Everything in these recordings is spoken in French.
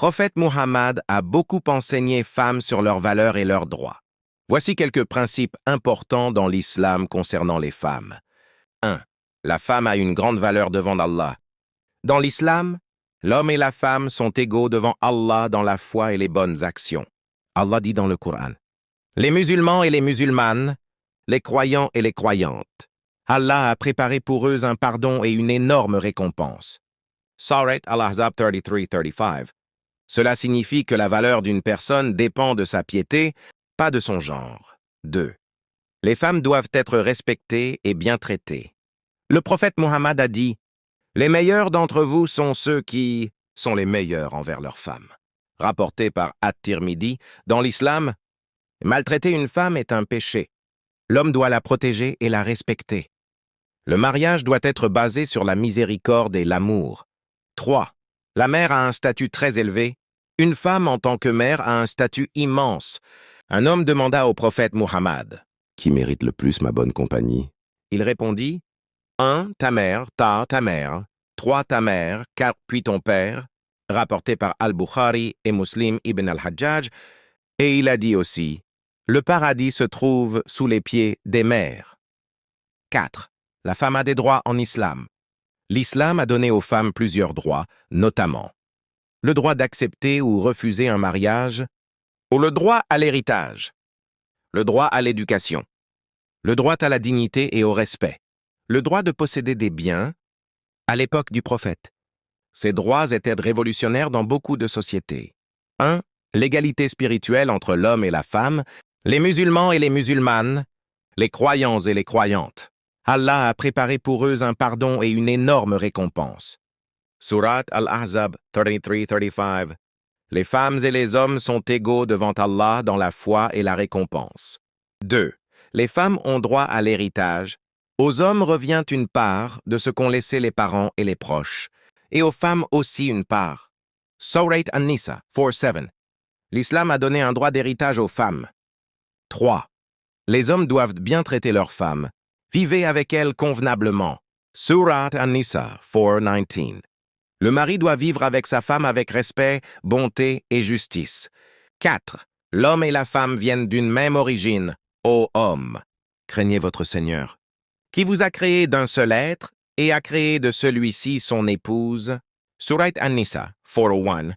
prophète Muhammad a beaucoup enseigné femmes sur leurs valeurs et leurs droits. Voici quelques principes importants dans l'islam concernant les femmes. 1. La femme a une grande valeur devant Allah. Dans l'islam, l'homme et la femme sont égaux devant Allah dans la foi et les bonnes actions. Allah dit dans le Coran: les musulmans et les musulmanes, les croyants et les croyantes, Allah a préparé pour eux un pardon et une énorme récompense. Surat Al-Ahzab 33-35. Cela signifie que la valeur d'une personne dépend de sa piété, pas de son genre. 2. Les femmes doivent être respectées et bien traitées. Le prophète Muhammad a dit: les meilleurs d'entre vous sont ceux qui sont les meilleurs envers leurs femmes. Rapporté par At-Tirmidhi, dans l'islam, maltraiter une femme est un péché. L'homme doit la protéger et la respecter. Le mariage doit être basé sur la miséricorde et l'amour. 3. La mère a un statut très élevé. Une femme en tant que mère a un statut immense. Un homme demanda au prophète Muhammad: qui mérite le plus ma bonne compagnie? Il répondit: 1. Ta mère, ta mère. 3. Ta mère, 4. Puis ton père. Rapporté par Al-Bukhari et Muslim ibn al-Hajjaj. Et il a dit aussi: le paradis se trouve sous les pieds des mères. 4. La femme a des droits en islam. L'islam a donné aux femmes plusieurs droits, notamment le droit d'accepter ou refuser un mariage, ou le droit à l'héritage, le droit à l'éducation, le droit à la dignité et au respect, le droit de posséder des biens. À l'époque du prophète, ces droits étaient révolutionnaires dans beaucoup de sociétés. 1. L'égalité spirituelle entre l'homme et la femme, les musulmans et les musulmanes, les croyants et les croyantes. Allah a préparé pour eux un pardon et une énorme récompense. Surat Al-Ahzab 33-35. Les femmes et les hommes sont égaux devant Allah dans la foi et la récompense. 2. Les femmes ont droit à l'héritage. Aux hommes revient une part de ce qu'ont laissé les parents et les proches, et aux femmes aussi une part. Surat An-Nisa 4-7. L'islam a donné un droit d'héritage aux femmes. 3. Les hommes doivent bien traiter leurs femmes. Vivez avec elles convenablement. Surat An-Nisa 4-19. Le mari doit vivre avec sa femme avec respect, bonté et justice. 4. L'homme et la femme viennent d'une même origine. Ô homme, craignez votre Seigneur, qui vous a créé d'un seul être et a créé de celui-ci son épouse. Surat An-Nisa 4:1.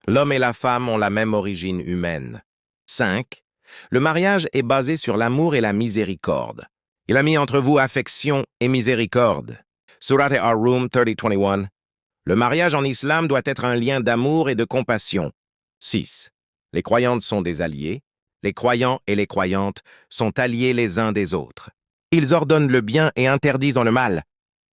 L'homme et la femme ont la même origine humaine. 5. Le mariage est basé sur l'amour et la miséricorde. Il a mis entre vous affection et miséricorde. Surat Ar-Rum 30:21. Le mariage en islam doit être un lien d'amour et de compassion. 6. Les croyantes sont des alliés. Les croyants et les croyantes sont alliés les uns des autres. Ils ordonnent le bien et interdisent le mal.